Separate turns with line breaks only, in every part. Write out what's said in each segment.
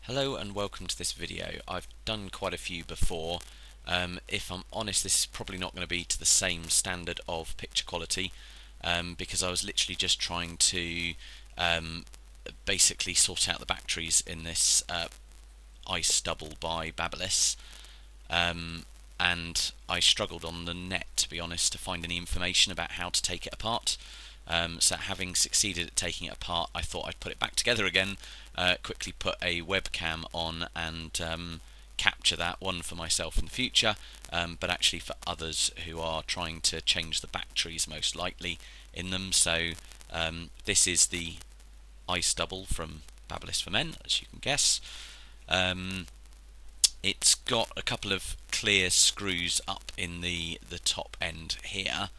Hello and welcome to this video. I've done quite a few before. If I'm honest, this is probably not going to be to the same standard of picture quality because I was literally just trying to basically sort out the batteries in this iStubble by Babyliss, and I struggled on the net, to be honest, to find any information about how to take it apart. So having succeeded at taking it apart, I thought I'd put it back together again, quickly put a webcam on and capture that, one for myself in the future, but actually for others who are trying to change the batteries most likely in them. So this is the iStubble from Babyliss for Men, as you can guess. It's got a couple of clear screws up in the top end here.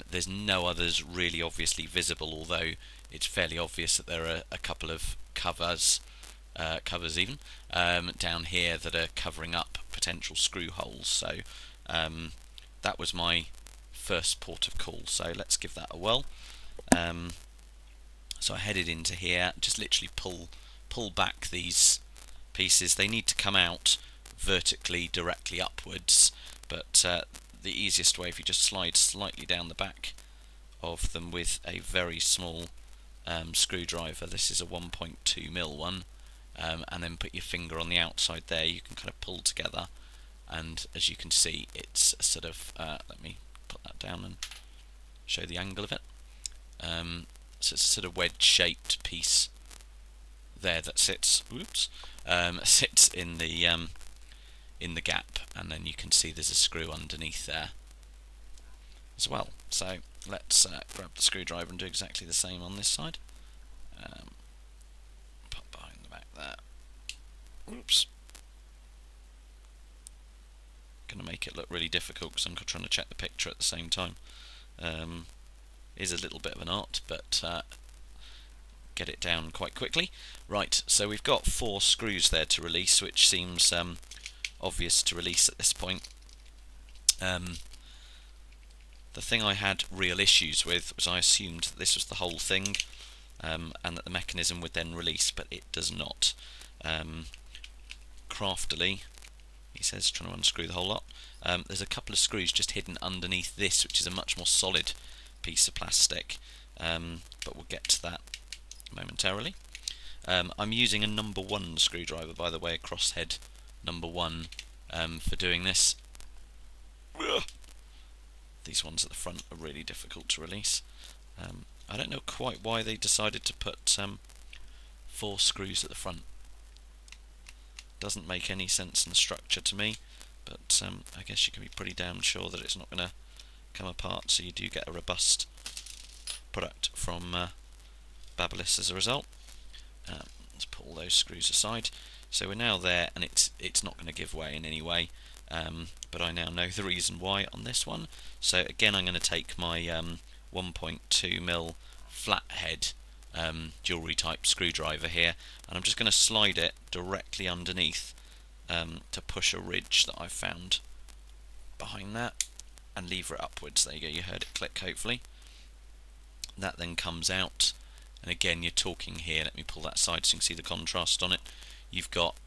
There's no others really obviously visible, although it's fairly obvious that there are a couple of covers even, down here that are covering up potential screw holes. So that was my first port of call, so let's give that a whirl. So I headed into here, just literally pull back these pieces. They need to come out vertically directly upwards, but the easiest way, if you just slide slightly down the back of them with a very small screwdriver, this is a 1.2mm one, and then put your finger on the outside there, you can kind of pull together, and as you can see, it's a sort of, let me put that down and show the angle of it. So it's a sort of wedge-shaped piece there that sits, sits in the gap, and then you can see there's a screw underneath there as well. So let's grab the screwdriver and do exactly the same on this side. Put behind the back there. Oops. Going to make it look really difficult because I'm trying to check the picture at the same time. Is a little bit of an art, but get it down quite quickly. Right, so we've got 4 screws there to release, which seems obvious to release at this point. The thing I had real issues with was I assumed that this was the whole thing, and that the mechanism would then release, but it does not. Craftily, he says, trying to unscrew the whole lot. There's a couple of screws just hidden underneath this, which is a much more solid piece of plastic, but we'll get to that momentarily. I'm using a number 1 screwdriver, by the way, a crosshead number 1, for doing this. These ones at the front are really difficult to release. I don't know quite why they decided to put 4 screws at the front. Doesn't make any sense in the structure to me, but I guess you can be pretty damn sure that it's not going to come apart, so you do get a robust product from Babyliss as a result. Let's put all those screws aside. So we're now there, and it's not going to give way in any way, but I now know the reason why on this one. So again, I'm going to take my 1.2mm flathead jewellery type screwdriver here, and I'm just going to slide it directly underneath to push a ridge that I've found behind that, and lever it upwards. There you go, you heard it click hopefully. That then comes out, and again you're talking here, let me pull that side so you can see the contrast on it. You've got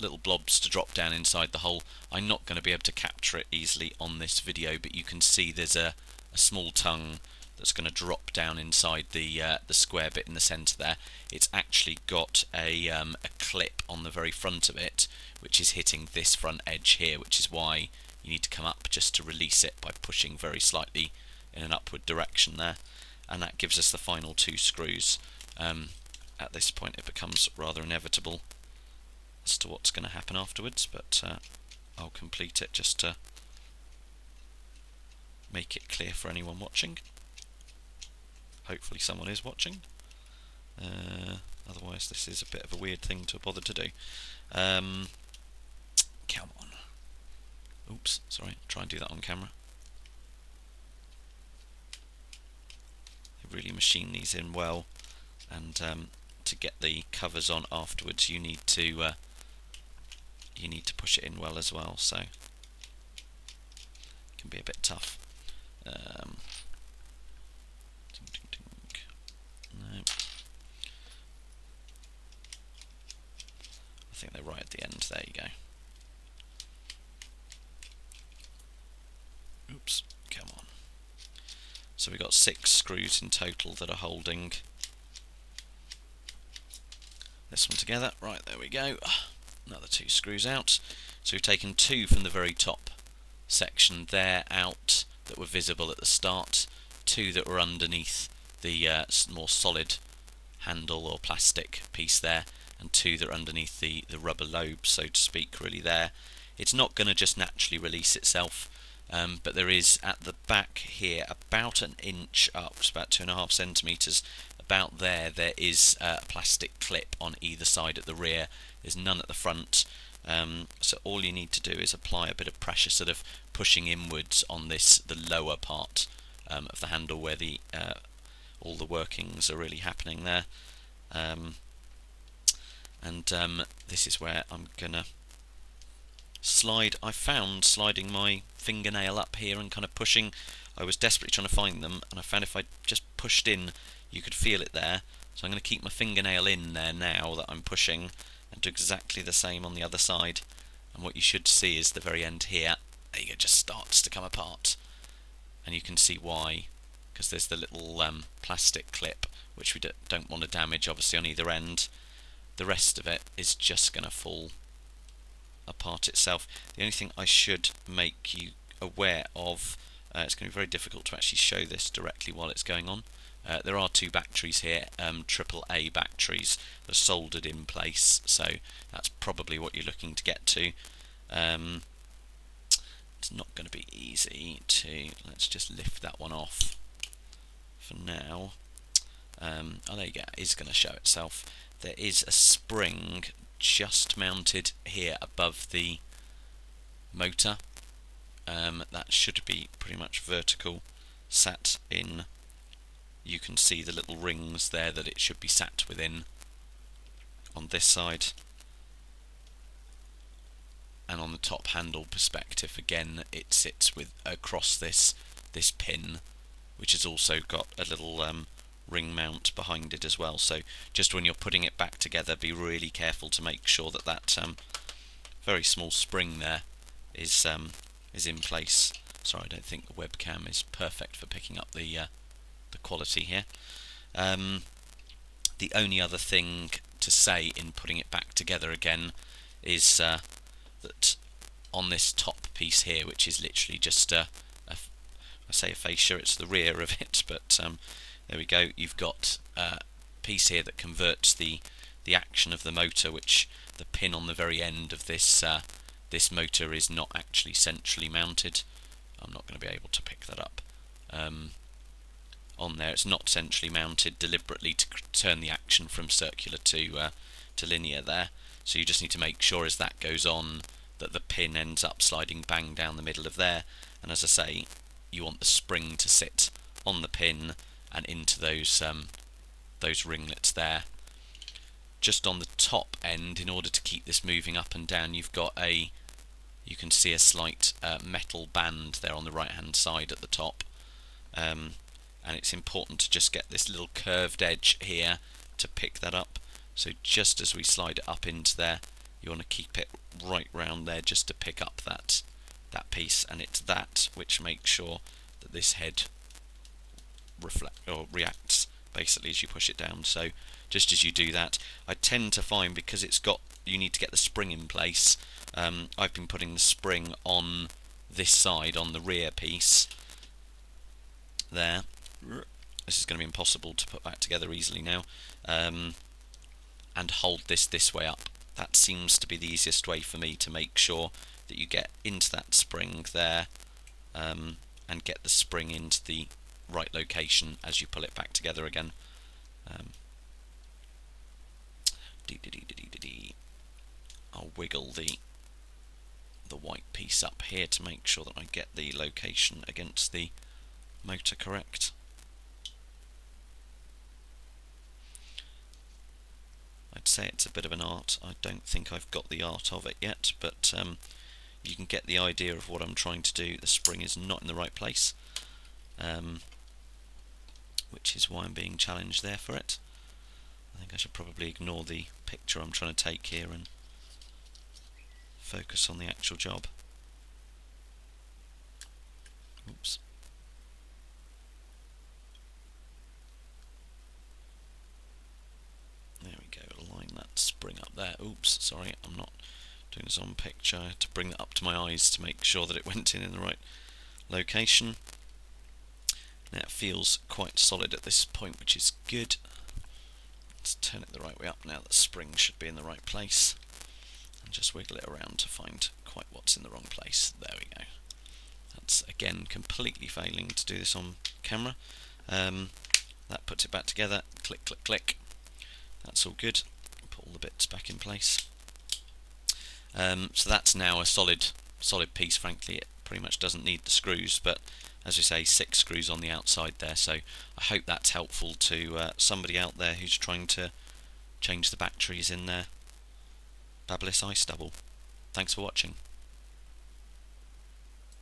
little blobs to drop down inside the hole. I'm not going to be able to capture it easily on this video, but you can see there's a small tongue that's going to drop down inside the square bit in the centre there. It's actually got a clip on the very front of it, which is hitting this front edge here, which is why you need to come up just to release it by pushing very slightly in an upward direction there, and that gives us the final 2 screws. At this point it becomes rather inevitable as to what's going to happen afterwards, but I'll complete it just to make it clear for anyone watching. Hopefully someone is watching, otherwise this is a bit of a weird thing to bother to do. Come on. Oops, sorry, I'll try and do that on camera. They really machine these in well, and to get the covers on afterwards you need to push it in well as well, so it can be a bit tough. No. there you go. Oops, come on. So we've got 6 screws in total that are holding this one together. Right, there we go. Another 2 screws out. So we've taken 2 from the very top section there out that were visible at the start, 2 that were underneath the more solid handle or plastic piece there, and 2 that are underneath the rubber lobe, so to speak, really there. It's not going to just naturally release itself, but there is at the back here about an inch up, it's about 2.5 centimetres, about there is a plastic clip on either side at the rear. There's none at the front, so all you need to do is apply a bit of pressure, sort of pushing inwards on the lower part of the handle where all the workings are really happening there. This is where I'm gonna slide. I found sliding my fingernail up here and kind of pushing, I was desperately trying to find them, and I found if I just pushed in you could feel it there. So I'm going to keep my fingernail in there now that I'm pushing, and do exactly the same on the other side. And what you should see is the very end here, there you go, just starts to come apart, and you can see why, because there's the little plastic clip which we don't want to damage, obviously, on either end. The rest of it is just going to fall apart itself. The only thing I should make you aware of, it's going to be very difficult to actually show this directly while it's going on. There are 2 batteries here, AAA batteries that are soldered in place, so that's probably what you're looking to get to. It's not going to be easy to, let's just lift that one off for now. Oh, there you go, it is going to show itself. There is a spring just mounted here above the motor. That should be pretty much vertical, sat in. You can see the little rings there that it should be sat within on this side. And on the top handle perspective, again, it sits with across this pin, which has also got a little ring mount behind it as well. So just when you're putting it back together, be really careful to make sure that that very small spring there is in place. Sorry, I don't think the webcam is perfect for picking up the quality here. The only other thing to say in putting it back together again is that on this top piece here, which is literally just I say a fascia, it's the rear of it, but there we go, you've got a piece here that converts the action of the motor, which the pin on the very end of this motor is not actually centrally mounted. I'm not going to be able to pick that up on there. It's not centrally mounted deliberately to turn the action from circular to linear there. So you just need to make sure as that goes on that the pin ends up sliding bang down the middle of there. And as I say, you want the spring to sit on the pin and into those ringlets there. Just on the top end, in order to keep this moving up and down, you've got you can see a slight metal band there on the right hand side at the top, and it's important to just get this little curved edge here to pick that up. So just as we slide it up into there, you want to keep it right round there just to pick up that piece, and it's that which makes sure that this head reacts basically as you push it down. So just as you do that, I tend to find, because you need to get the spring in place, I've been putting the spring on this side, on the rear piece there. This is going to be impossible to put back together easily now, and hold this way up. That seems to be the easiest way for me to make sure that you get into that spring there, and get the spring into the right location as you pull it back together again. I'll wiggle the white piece up here to make sure that I get the location against the motor correct. I'd say it's a bit of an art. I don't think I've got the art of it yet, but you can get the idea of what I'm trying to do. The spring is not in the right place, which is why I'm being challenged there for it. I think I should probably ignore the picture I'm trying to take here and focus on the actual job. Oops. There we go, align that spring up there. Oops, sorry, I'm not doing this on picture. I had to bring that up to my eyes to make sure that it went in the right location. Now it feels quite solid at this point, which is good. Let's turn it the right way up now. The spring should be in the right place. And just wiggle it around to find quite what's in the wrong place. There we go. That's again completely failing to do this on camera. That puts it back together. Click, click, click. That's all good. Put all the bits back in place. So that's now a solid piece. Frankly, it pretty much doesn't need the screws, but as we say, 6 screws on the outside there. So I hope that's helpful to somebody out there who's trying to change the batteries in their Babyliss iStubble. Thanks for watching.